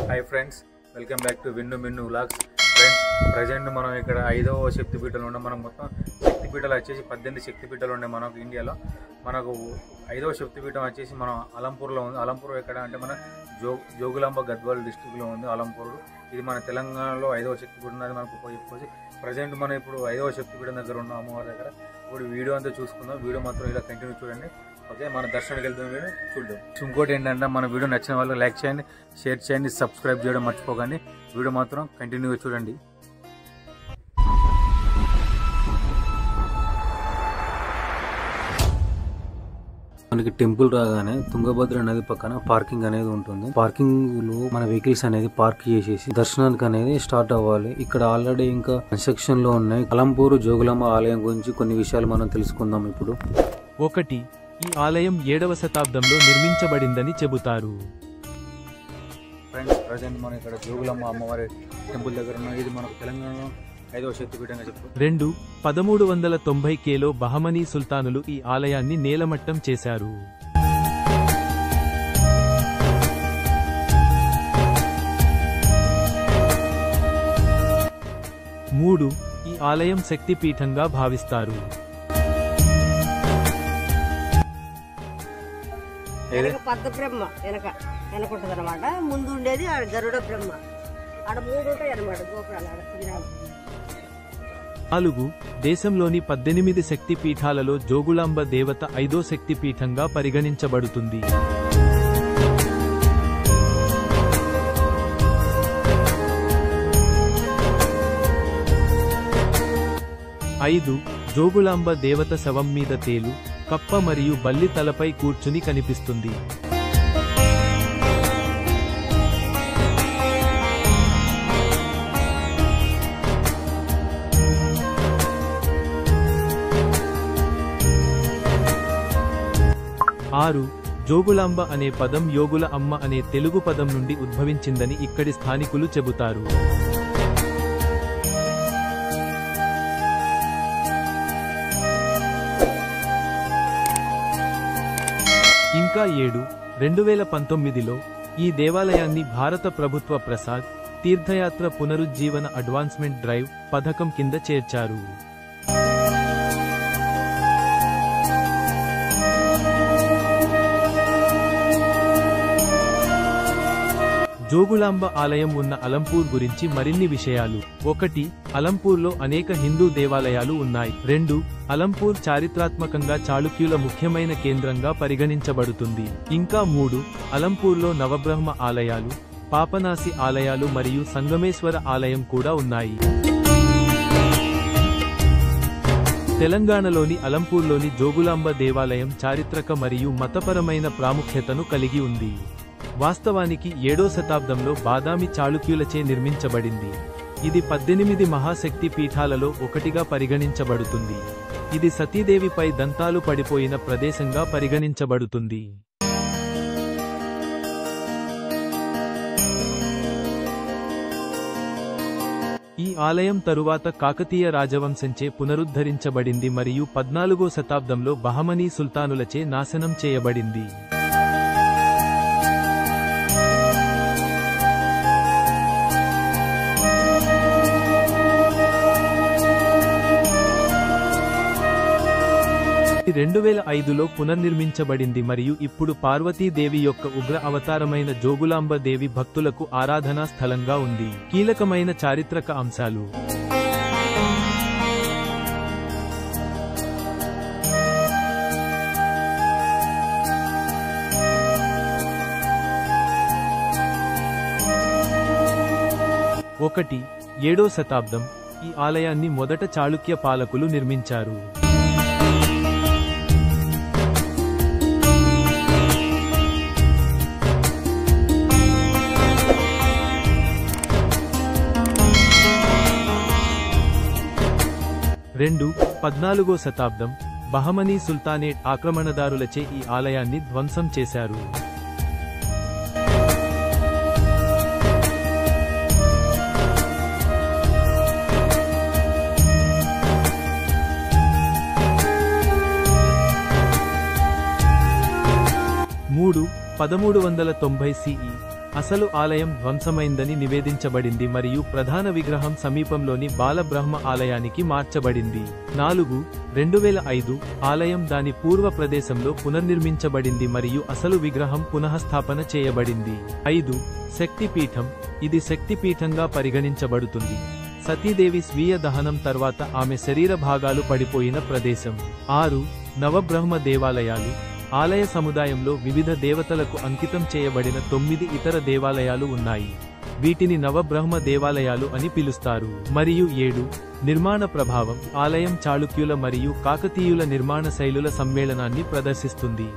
High friends welcome back to Vinnu Minnu vlogs friends present మనం ఇక్కడ 5వ శక్తిపీఠంలో ఉన్న మనం మొత్తం శక్తిపీఠాలు వచ్చేసి 18 శక్తిపీఠాలు ఉన్నాయి మనకు ఇండియాలో మనకు 5వ శక్తిపీఠం వచ్చేసి మనం అలంపూర్లో ఉంది అలంపూర్ ఎక్కడ అంటే మన జోగులాంబ గద్వాల్ డిస్ట్రిక్ట్ లో ఉంది అలంపూర్ ఇది మన తెలంగాణలో 5వ శక్తిపీఠం అది మనకు చెప్పుకోవచ్చు ప్రెజెంట్ మనం ఇప్పుడు 5వ శక్తిపీఠం దగ్గర ఉన్నాం అమ్మవారి దగ్గర ఇప్పుడు వీడియో అంతా చూసుకుందాం వీడియో మాత్రం ఇలా కంటిన్యూ చూడండి ఓకే మన దర్శనానికి వెళ్తాం వీడియో చూద్దాం ఇంకోటి ఏంటంటే మన వీడియో నచ్చిన వాళ్ళు లైక్ చేయండి షేర్ చేయండి సబ్స్క్రైబ్ చేయడం మర్చిపోకండి వీడియో మాత్రం కంటిన్యూగా చూడండి మనకి టెంపుల్ రాగానే తుంగభద్ర నది పక్కన పార్కింగ్ అనేది ఉంటుంది పార్కింగ్ లో మన వెహికల్స్ అనేది పార్క్ చేసేసి దర్శనానికి అనేది స్టార్ట్ అవ్వాలి ఇక్కడ ఆల్రెడీ ఇంకా కన్స్ట్రక్షన్ లో ఉన్నాయి అలంపూర్ జోగులాంబ ఆలయం గురించి కొన్ని విషయాలు మనం తెలుసుకుందాం ఇప్పుడు ఒకటి ఈ ఆలయం 7వ శతాబ్దంలో నిర్మించబడిందని చెబుతారు ఫ్రెండ్స్ ప్రెజెంట్ మనం ఇక్కడ జోగులాంబ అమ్మవారి టెంపుల్ దగ్గర ఉన్నాం ఇది మనకు తెలంగాణలో 5వ శక్తిపీఠంగా చెప్తారు 2 1390లో బహమనీ సుల్తానులు ఈ ఆలయాన్ని నేలమట్టం చేశారు 3 ఈ ఆలయం శక్తిపీఠంగా భావిస్తారు పద్మ బ్రహ్మ వెనకుంటది అనమాట ముందు ఉండేది గరుడ బ్రహ్మ ఆడ 3 ఉంటాయి అనమాట గోపురాలు 4 దేశంలోని 18 శక్తి పీఠాలలో జోగులాంబ దేవత 5వ శక్తి పీఠంగా పరిగణించబడుతుంది 5 జోగులాంబ దేవత శవం మీద తేలు కప్ప మరియు బల్లి తలపై కూర్చుని కనిపిస్తుంది 6 జోగులాంబ అనే పదం యోగుల అమ్మ అనే తెలుగు పదం నుండి ఉద్భవించిందని ఇక్కడి స్థానికులు చెబుతారు ఇంకా 7 2019లో ఈ దేవాలయాన్ని భారత ప్రభుత్వ ప్రసాద్ తీర్థయాత్ర పునరుజ్జీవన అడ్వాన్స్మెంట్ డ్రైవ్ పథకం కింద చేర్చారు జోగులాంబ ఆలయం ఉన్న అలంపూర్ గురించి మరిన్ని విషయాలు 1 అలంపూర్లో అనేక హిందూ దేవాలయాలు ఉన్నాయి 2 అలంపూర్ చారిత్రాత్మకంగా చాళుక్యుల ముఖ్యమైన కేంద్రంగా పరిగణించబడుతుంది ఇంకా 3 అలంపూర్లో నవబ్రహ్మ ఆలయాలు పాపనాసి ఆలయాలు మరియు సంగమేశ్వర ఆలయం కూడా ఉన్నాయి తెలంగాణలోని అలంపూర్లోని జోగులాంబ దేవాలయం చారిత్రక మరియు మతపరమైన ప్రాముఖ్యతను కలిగి ఉంది వాస్తవానికి 7వ శతాబ్దంలో బాదామి చాళుక్యులచే నిర్మించబడింది ఇది 18 మహాశక్తి పీఠాలలో ఒకటిగా పరిగణించబడుతుంది ఇది సతీదేవిపై దంతాలు పడిపోయిన ప్రదేశంగా పరిగణించబడుతుంది ఈ ఆలయం తరువాత కాకతీయ రాజవంశంచే పునరుద్ధరించబడింది మరియు 14వ శతాబ్దంలో బహమనీ సుల్తానులచే నాశనం చేయబడింది ఇది 2005లో పునర్నిర్మించబడింది మరియు ఇప్పుడు పార్వతీదేవి యొక్క ఉగ్ర అవతారమైన జోగులాంబ దేవి భక్తులకు ఆరాధనా స్థలంగా ఉంది కీలకమైన చారిత్రక అంశాలు ఒకటి 7వ శతాబ్దం ఈ ఆలయాన్ని మొదట చాళుక్య పాలకులు నిర్మించారు 2 14వ శతాబ్దం బహమనీ సుల్తానేట్ ఆక్రమణదారులచే ఈ ఆలయాన్ని ధ్వంసం చేశారు 3 1390 CE అసలు ఆలయం ధ్వంసమైందని నివేదించబడింది మరియు ప్రధాన విగ్రహం సమీపంలోని బాలబ్రహ్మ ఆలయానికి మార్చబడింది. 4. 2005 ఆలయం దాని పూర్వ ప్రదేశంలో పునర్నిర్మించబడింది మరియు అసలు విగ్రహం పునఃస్థాపన చేయబడింది. 5. శక్తిపీఠం. ఇది శక్తిపీఠంగా పరిగణించబడుతుంది. సతీదేవి స్వీయ దహనం తర్వాత ఆమె శరీర భాగాలు పడిపోయిన ప్రదేశం. 6. నవబ్రహ్మ దేవాలయాలు. ఆలయ సముదాయంలో వివిధ దేవతలకు అంకితం చేయబడిన 9 ఇతర దేవాలయాలు ఉన్నాయి. వీటిని నవబ్రహ్మ దేవాలయాలు అని పిలుస్తారు. మరియు 7. నిర్మాణ ప్రభావం. ఆలయం చాళుక్యుల మరియు కాకతీయుల నిర్మాణ శైలుల సమ్మేళనాన్ని ప్రదర్శిస్తుంది.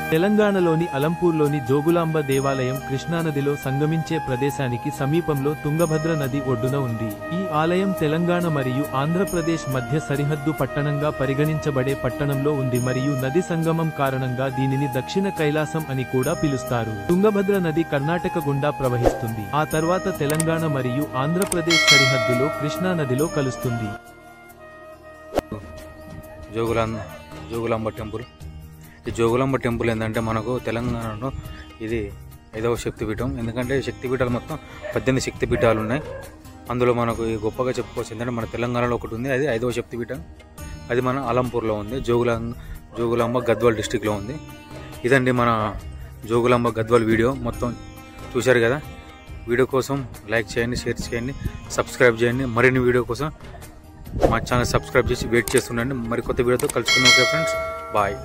తెలంగాణలోని అలంపూర్లోని జోగులాంబ దేవాలయం కృష్ణానదిలో సంగమించే ప్రదేశానికి సమీపంలో తుంగభద్ర నది ఒడ్డున ఉంది. ఈ ఆలయం తెలంగాణ మరియు ఆంధ్రప్రదేశ్ మధ్య సరిహద్దు పట్టణంగా పరిగణించబడే పట్టణంలో ఉంది మరియు నది సంగమం కారణంగా దీనిని దక్షిణ కైలాసం అని కూడా పిలుస్తారు. తుంగభద్ర నది కర్ణాటక గుండా ప్రవహిస్తుంది. ఆ తర్వాత తెలంగాణ మరియు ఆంధ్రప్రదేశ్ సరిహద్దులో కృష్ణా నదిలో కలుస్తుంది. జోగులాంబ టెంపుల్. ఈ జోగులాంబ టెంపుల్ ఏంటంటే మనకు తెలంగాణలో ఇది 5వ శక్తిపీఠం. ఎందుకంటే శక్తిపీఠాలు మొత్తం 18 శక్తిపీఠాలు ఉన్నాయి. అందులో మనకు ఈ గొప్పగా చెప్పుకోవచ్చు ఏంటంటే మన తెలంగాణలో ఒకటి ఉంది, అది 5వ శక్తిపీఠం. అది మన అలంపూర్లో ఉంది. జోగులాంబ గద్వాల్ డిస్టిక్లో ఉంది. ఇదండి మన జోగులాంబ గద్వాల్ వీడియో మొత్తం చూశారు కదా. వీడియో కోసం లైక్ చేయండి, షేర్ చేయండి, సబ్స్క్రైబ్ చేయండి. మరిన్ని వీడియో కోసం మా ఛానల్ సబ్స్క్రైబ్ చేసి వెయిట్ చేస్తుండండి. మరి కొత్త వీడియోతో కలుసుకుందాం. Okay friends, bye.